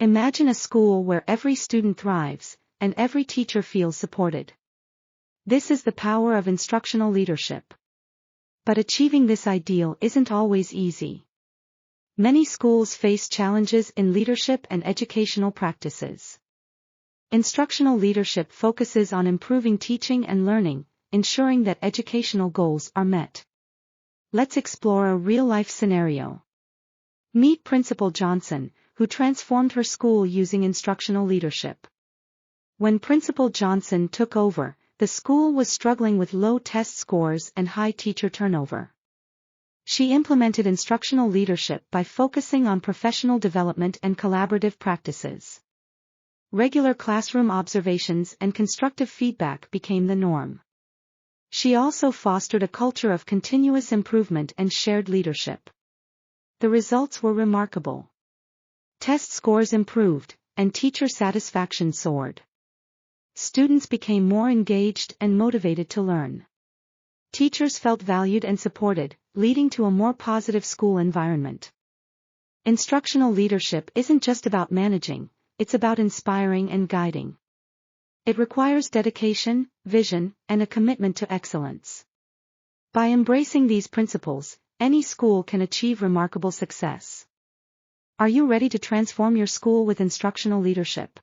Imagine a school where every student thrives, and every teacher feels supported. This is the power of instructional leadership. But achieving this ideal isn't always easy. Many schools face challenges in leadership and educational practices. Instructional leadership focuses on improving teaching and learning, ensuring that educational goals are met. Let's explore a real-life scenario. Meet Principal Johnson, who transformed her school using instructional leadership. When Principal Johnson took over, the school was struggling with low test scores and high teacher turnover. She implemented instructional leadership by focusing on professional development and collaborative practices. Regular classroom observations and constructive feedback became the norm. She also fostered a culture of continuous improvement and shared leadership. The results were remarkable. Test scores improved, and teacher satisfaction soared. Students became more engaged and motivated to learn. Teachers felt valued and supported, leading to a more positive school environment. Instructional leadership isn't just about managing, it's about inspiring and guiding. It requires dedication, vision, and a commitment to excellence. By embracing these principles, any school can achieve remarkable success. Are you ready to transform your school with instructional leadership?